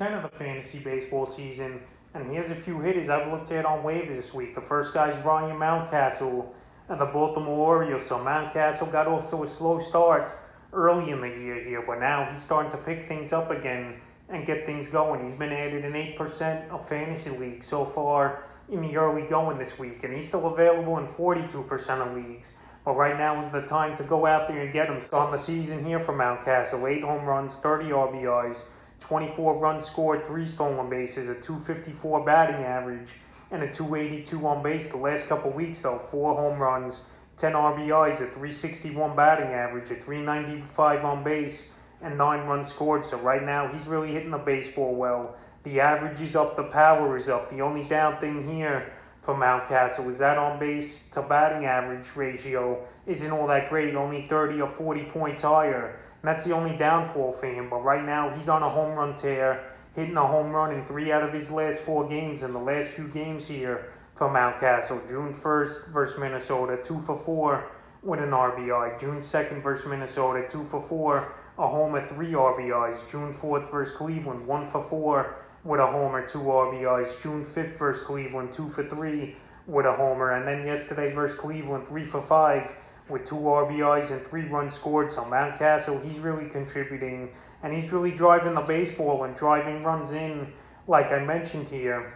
10 of the fantasy baseball season, and here's a few hitters I've looked at on waivers this week. The first guy's Ryan Mountcastle and the Baltimore Orioles. So Mountcastle got off to a slow start early in the year here, but now he's starting to pick things up again and get things going. He's been added in 8% of fantasy leagues so far in the early going this week, and he's still available in 42% of leagues. But right now is the time to go out there and get him. On the season here for Mountcastle, 8 home runs, 30 RBIs, 24 runs scored, 3 stolen bases, a .254 batting average, and a .282 on base. The last couple weeks though, 4 home runs, 10 RBIs, a .361 batting average, a .395 on base, and 9 runs scored. So right now he's really hitting the baseball well. The average is up, the power is up. The only down thing here for Mountcastle is that on base to batting average ratio isn't all that great, only 30 or 40 points higher. And that's the only downfall for him. But right now he's on a home run tear, hitting a home run in 3 out of his last 4 games in the last few games here for Mountcastle. June 1st versus Minnesota, 2 for 4 with an RBI. June 2nd versus Minnesota, 2 for 4, a homer, 3 RBIs. June 4th versus Cleveland, 1 for 4 with a homer, 2 RBIs. June 5th versus Cleveland, 2 for 3 with a homer. And then yesterday versus Cleveland, 3 for 5 with 2 RBIs and 3 runs scored. So Mountcastle, he's really contributing, and he's really driving the baseball and driving runs in, like I mentioned here,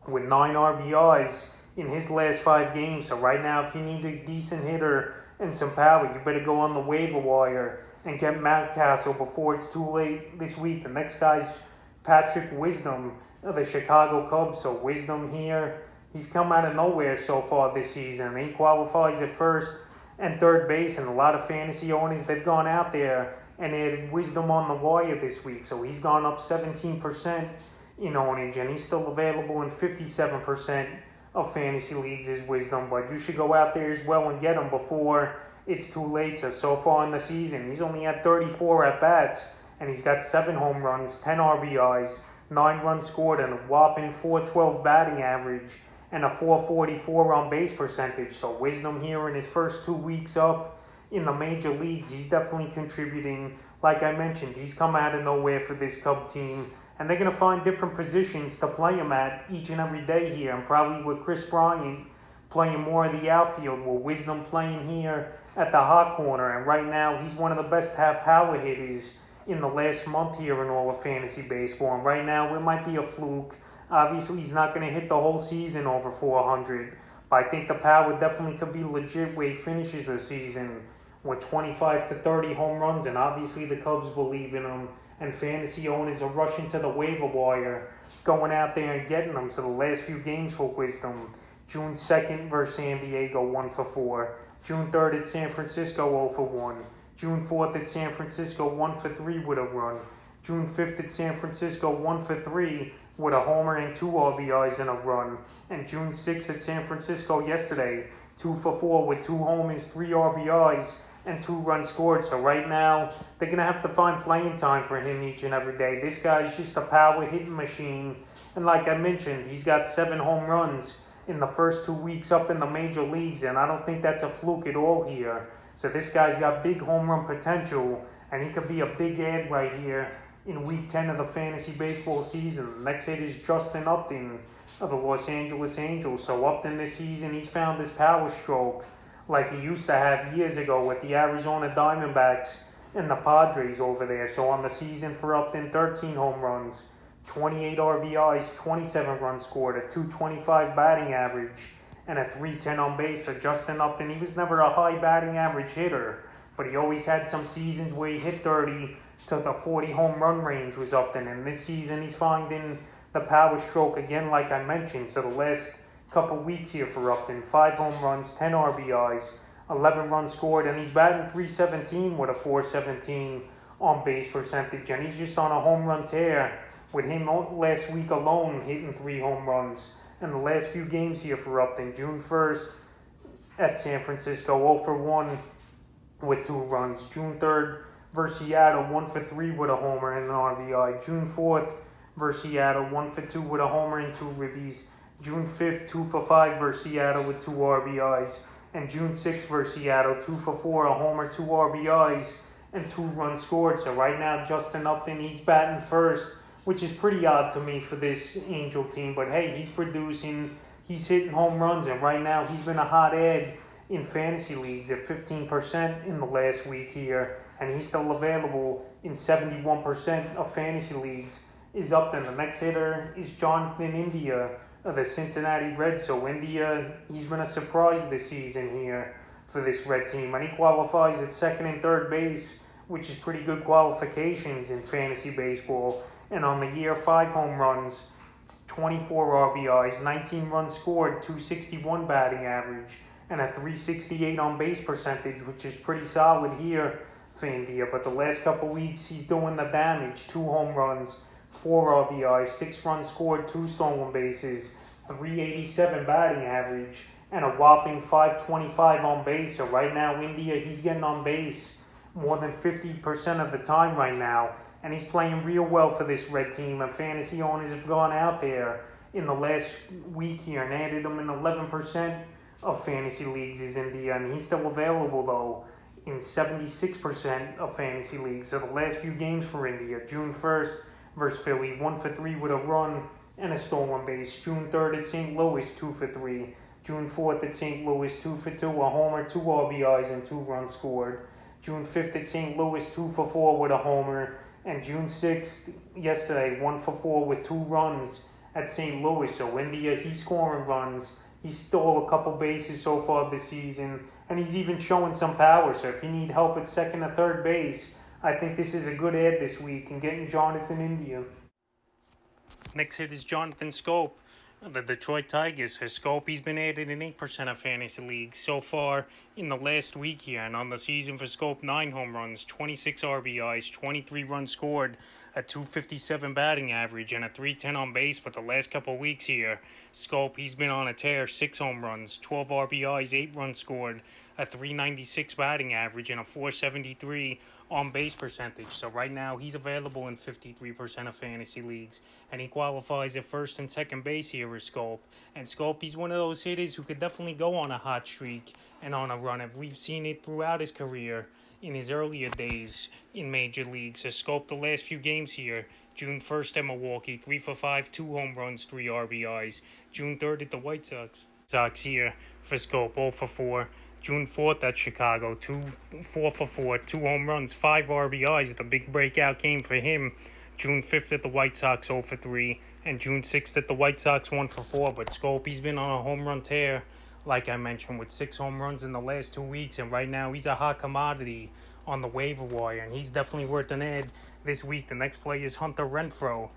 with 9 RBIs in his last 5 games. So right now, if you need a decent hitter and some power, you better go on the waiver wire and get Mountcastle before it's too late this week. The next guy's Patrick Wisdom of the Chicago Cubs. So Wisdom here, he's come out of nowhere so far this season. He qualifies at first and third base, and a lot of fantasy owners, they've gone out there and added Wisdom on the wire this week. So he's gone up 17% in ownage, and he's still available in 57% of fantasy leagues is Wisdom. But you should go out there as well and get him before it's too late. So far in the season, he's only had 34 at-bats, and he's got 7 home runs, 10 RBIs, 9 runs scored, and a whopping .412 batting average, and a .444 on base percentage. So Wisdom here in his first 2 weeks up in the major leagues, he's definitely contributing. Like I mentioned, he's come out of nowhere for this Cub team, and they're going to find different positions to play him at each and every day here, and probably with Chris Bryant playing more of the outfield, with Wisdom playing here at the hot corner. And right now, he's one of the best power hitters in the last month here in all of fantasy baseball. And right now, it might be a fluke. Obviously, he's not going to hit the whole season over 400, but I think the power definitely could be legit where he finishes the season with 25 to 30 home runs. And obviously, the Cubs believe in him, and fantasy owners are rushing to the waiver wire, going out there and getting him. So the last few games for Wisdom: June 2nd versus San Diego, 1 for 4. June 3rd at San Francisco, 0 for 1. June 4th at San Francisco, 1 for 3 with a run. June 5th at San Francisco, 1 for 3 with a homer and 2 RBIs and a run. And June 6th at San Francisco yesterday, 2 for 4 with 2 homers, 3 RBIs, and 2 runs scored. So right now, they're going to have to find playing time for him each and every day. This guy's just a power hitting machine. And like I mentioned, he's got 7 home runs in the first 2 weeks up in the major leagues, and I don't think that's a fluke at all here. So this guy's got big home run potential, and he could be a big ad right here in week 10 of the fantasy baseball season. The next hit is Justin Upton of the Los Angeles Angels. So Upton this season, he's found his power stroke like he used to have years ago with the Arizona Diamondbacks and the Padres over there. So on the season for Upton, 13 home runs, 28 RBIs, 27 runs scored, a .225 batting average, and a .310 on base. So Justin Upton, he was never a high batting average hitter, but he always had some seasons where he hit 30 to the 40 home run range was Upton. And this season he's finding the power stroke again, like I mentioned. So the last couple weeks here for Upton, 5 home runs, 10 RBIs, 11 runs scored, and he's batting .317 with a .417 on base percentage. And he's just on a home run tear, with him last week alone hitting 3 home runs. And the last few games here for Upton: June 1st at San Francisco, 0 for 1 with 2 runs. June 3rd versus Seattle, 1 for 3 with a homer and an RBI. June 4th versus Seattle, 1 for 2 with a homer and 2 ribbies. June 5th, 2 for 5 versus Seattle with 2 RBIs. And June 6th versus Seattle, 2 for 4, a homer, 2 RBIs, and 2 runs scored. So right now, Justin Upton, he's batting first which is pretty odd to me for this Angel team. But hey, he's producing, he's hitting home runs, and right now he's been a hot ad in fantasy leagues at 15% in the last week here, and he's still available in 71% of fantasy leagues. Is up then. The next hitter is Jonathan India of the Cincinnati Reds. So India, he's been a surprise this season here for this Red team, and he qualifies at second and third base, which is pretty good qualifications in fantasy baseball. And on the year, 5 home runs, 24 RBIs, 19 runs scored, 261 batting average, and a 368 on base percentage, which is pretty solid here for India. But the last couple weeks, he's doing the damage. 2 home runs, 4 RBIs, 6 runs scored, 2 stolen bases, 387 batting average, and a whopping 525 on base. So right now, India, he's getting on base more than 50% of the time right now. And he's playing real well for this Red team. And fantasy owners have gone out there in the last week here and added him in 11% of fantasy leagues is India. And he's still available, though, in 76% of fantasy leagues. So the last few games for India, June 1st versus Philly, 1 for 3 with a run and a stolen base. June 3rd at St. Louis, 2 for 3. June 4th at St. Louis, 2 for 2, a homer, 2 RBIs, and 2 runs scored. June 5th at St. Louis, 2 for 4 with a homer. And June 6th, yesterday, 1 for 4 with 2 runs at St. Louis. So India, he's scoring runs. He stole a couple bases so far this season. And he's even showing some power. So if you need help at second or third base, I think this is a good ad this week in getting Jonathan India. Next hit is Jonathan Schoop, the Detroit Tigers. His Schoop, he's been added in 8% of fantasy leagues so far in the last week here. And on the season for Schoop, 9 home runs, 26 RBIs, 23 runs scored, a 257 batting average, and a 310 on base. But the last couple weeks here, Schoop, he's been on a tear, 6 home runs, 12 RBIs, 8 runs scored, a 396 batting average, and a 473 on base percentage. So right now he's available in 53% of fantasy leagues, and he qualifies at first and second base here with Schoop. And Schoop, he's one of those hitters who could definitely go on a hot streak and on a run. And we've seen it throughout his career in his earlier days in major leagues. So Schoop, the last few games here, June 1st at Milwaukee, 3 for 5, 2 home runs, 3 RBIs. June 3rd at the White Sox here for Schoop, 0 for 4. June 4th at Chicago, 4 for 4, 2 home runs, 5 RBIs, the big breakout game for him. June 5th at the White Sox, 0 for 3, and June 6th at the White Sox, 1 for 4. But Schoop, he's been on a home run tear, like I mentioned, with 6 home runs in the last 2 weeks, and right now he's a hot commodity on the waiver wire, and he's definitely worth an ad this week. The next play is Hunter Renfroe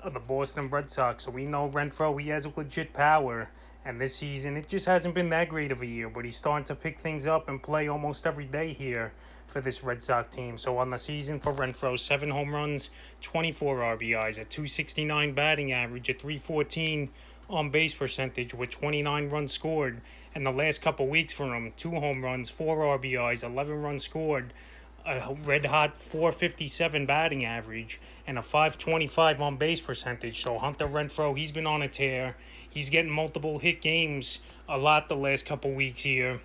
of the Boston Red Sox. So we know Renfroe, he has legit power. And this season, it just hasn't been that great of a year, but he's starting to pick things up and play almost every day here for this Red Sox team. So on the season for Renfroe, 7 home runs, 24 RBIs, a 269 batting average, a 314 on base percentage with 29 runs scored. And the last couple weeks for him, 2 home runs, 4 RBIs, 11 runs scored, a red-hot 457 batting average, and a 525 on base percentage. So Hunter Renfroe, he's been on a tear. He's getting multiple hit games a lot the last couple weeks here.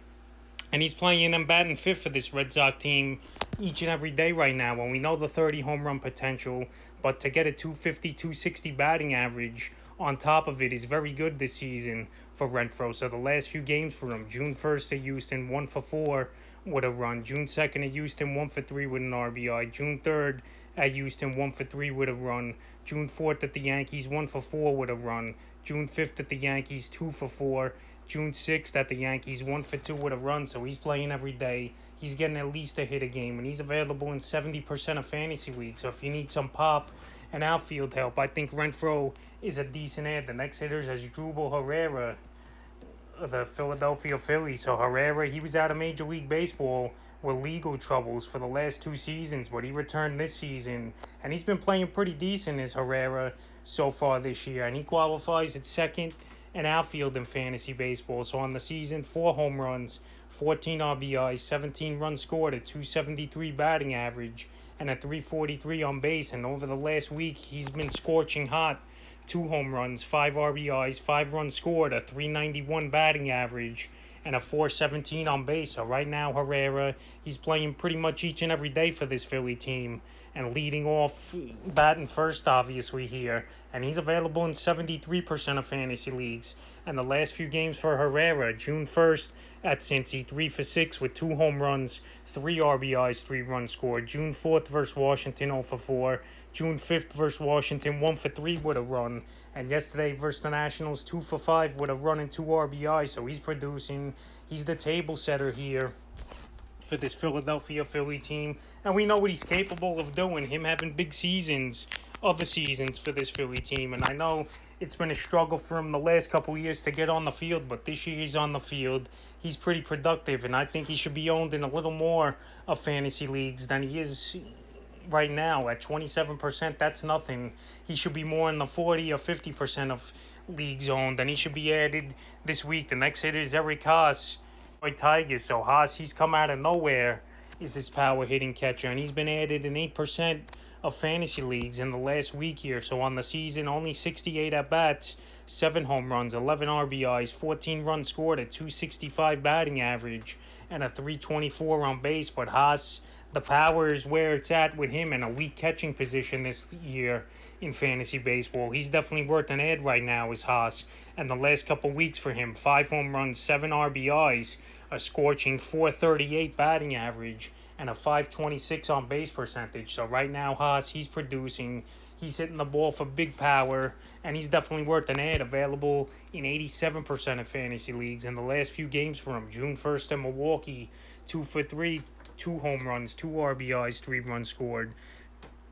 And he's playing and batting fifth for this Red Sox team each and every day right now. And we know the 30 home run potential, but to get a 250, 260 batting average on top of it is very good this season for Renfroe. So the last few games for him, June 1st at Houston, 1 for 4 with a run. June 2nd at Houston, 1 for 3 with an RBI. June 3rd at Houston, 1 for 3 with a run. June 4th at the Yankees, 1 for 4 with a run. June 5th at the Yankees, 2 for 4. June 6th at the Yankees, 1 for 2 with a run. So he's playing every day. He's getting at least a hit a game, and he's available in 70% of fantasy leagues. So if you need some pop and outfield help, I think Renfroe is a decent ad. The next hitters is Drupal Herrera, the Philadelphia Phillies. So Herrera, he was out of Major League Baseball with legal troubles for the last 2 seasons, but he returned this season, and he's been playing pretty decent as Herrera so far this year, and he qualifies at second and outfield in fantasy baseball. So on the season, 4 home runs, 14 RBIs, 17 runs scored, a 273 batting average, and a 343 on base. And over the last week, he's been scorching hot. 2 home runs, 5 RBIs, 5 runs scored, a 391 batting average, and a 417 on base. So right now, Herrera, he's playing pretty much each and every day for this Philly team. and leading off, batting first, obviously, here. And he's available in 73% of fantasy leagues. And the last few games for Herrera, June 1st at Cincy, 3 for 6 with 2 home runs, 3 RBIs, 3 runs scored. June 4th versus Washington, 0 for 4. June 5th versus Washington, 1 for 3 with a run. And yesterday versus the Nationals, 2 for 5 with a run and 2 RBIs. So he's producing. He's the table setter here for this Philadelphia Philly team. And we know what he's capable of doing, him having big seasons, other seasons for this Philly team. And I know it's been a struggle for him the last couple of years to get on the field, but this year he's on the field. He's pretty productive, and I think he should be owned in a little more of fantasy leagues than he is right now at 27%. That's nothing. He should be more in the 40 or 50% of leagues owned, and he should be added this week. The next hitter is Eric Haas, Tigers. So Haas, he's come out of nowhere, is his power hitting catcher, and he's been added in 8% of fantasy leagues in the last week here. So on the season, only 68 at bats, 7 home runs, 11 RBIs, 14 runs scored, a 265 batting average, and a 324 on base. But Haas, the power is where it's at with him, in a weak catching position this year in fantasy baseball. He's definitely worth an ad right now, is Haas. And the last couple weeks for him, 5 home runs, 7 RBIs, a scorching 438 batting average, and a 526 on base percentage. So right now, Haas, he's producing. He's hitting the ball for big power, and he's definitely worth an ad. Available in 87% of fantasy leagues in the last few games for him. June 1st in Milwaukee, 2 for 3, 2 home runs, 2 RBIs, 3 runs scored.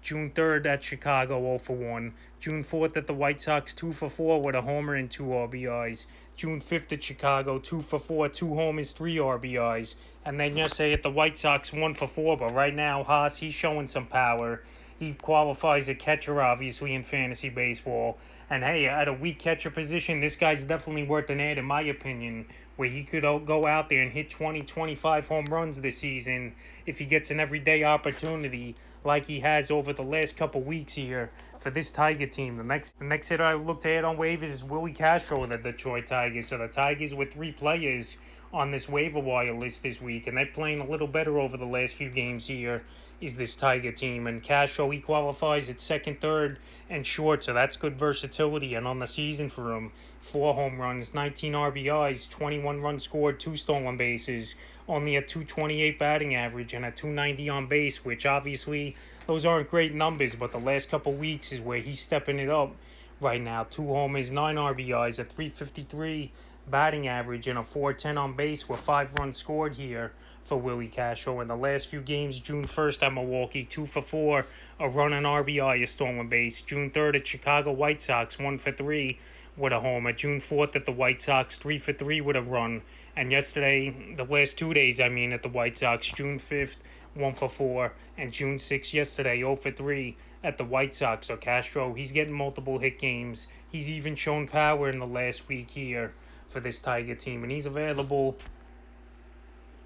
June 3rd at Chicago, 0 for 1. June 4th at the White Sox, 2 for 4 with a homer and 2 RBIs. June 5th at Chicago, 2 for 4, 2 homers, 3 RBIs. And then yesterday at the White Sox, 1 for 4. But right now, Haas, he's showing some power. He qualifies a catcher, obviously, in fantasy baseball. And hey, at a weak catcher position, this guy's definitely worth an ad, in my opinion, where he could go out there and hit 20, 25 home runs this season if he gets an everyday opportunity like he has over the last couple weeks here for this Tiger team. The next hitter I look to add on waivers is Willie Castro of the Detroit Tigers. So the Tigers with 3 players on this waiver wire list this week, and they're playing a little better over the last few games here, is this Tiger team. And Castro, he qualifies at second, third, and short, so that's good versatility. And on the season for him, 4 home runs, 19 RBIs, 21 runs scored, 2 stolen bases, only a 228 batting average, and a 290 on base, which obviously those aren't great numbers, but the last couple weeks is where he's stepping it up right now. 2 homers, 9 RBIs, a 353 batting average, and a 410 on base with 5 runs scored here for Willie Castro. In the last few games, June 1st at Milwaukee, 2 for 4, a run and RBI, a stolen base. June 3rd at Chicago White Sox, 1 for 3 with a homer. June 4th at the White Sox, 3 for 3 with a run. And yesterday, the last 2 days, at the White Sox, June 5th, 1 for 4, and June 6th yesterday, 0 for 3 at the White Sox. So Castro, he's getting multiple hit games. He's even shown power in the last week here for this Tiger team, and he's available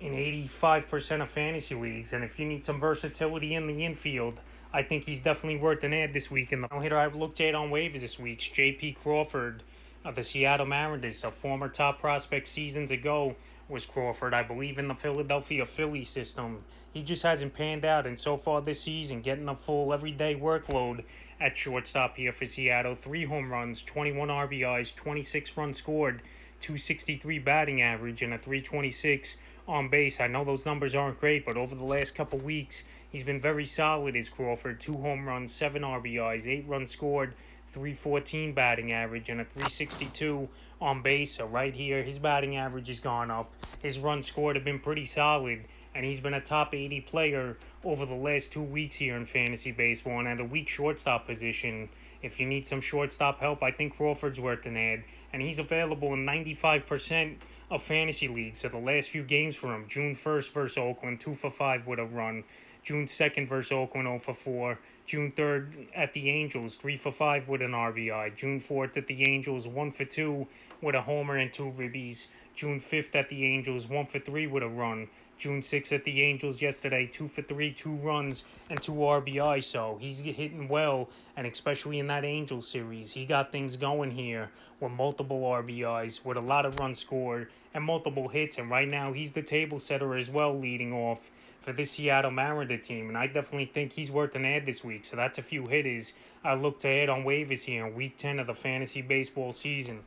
in 85% of fantasy leagues. And if you need some versatility in the infield, I think he's definitely worth an ad this week. And the hitter I've looked at on waivers this week is J.P. Crawford of the Seattle Mariners. A former top prospect seasons ago was Crawford, I believe, in the Philadelphia Phillies system. He just hasn't panned out, and so far this season, getting a full everyday workload at shortstop here for Seattle. 3 home runs, 21 RBIs, 26 runs scored, 263 batting average, and a 326 on base. I know those numbers aren't great, but over the last couple weeks, he's been very solid as Crawford. 2 home runs, 7 RBIs, 8 runs scored, 314 batting average, and a 362 on base. So right here, his batting average has gone up. His runs scored have been pretty solid, and he's been a top 80 player over the last 2 weeks here in fantasy baseball. And at a weak shortstop position, if you need some shortstop help, I think Crawford's worth an ad. And he's available in 95% of fantasy leagues. So the last few games for him, June 1st versus Oakland, 2 for 5 with a run. June 2nd versus Oakland, 0 for 4. June 3rd at the Angels, 3 for 5 with an RBI. June 4th at the Angels, 1 for 2 with a homer and 2 ribbies. June 5th at the Angels, 1 for 3 with a run. June 6th at the Angels yesterday, 2 for 3, 2 runs, and 2 RBIs. So he's hitting well, and especially in that Angels series, he got things going here with multiple RBIs, with a lot of runs scored, and multiple hits. And right now, he's the table setter as well, leading off for this Seattle Mariner team, and I definitely think he's worth an add this week. So that's a few hitters I look to add on waivers here in Week 10 of the fantasy baseball season.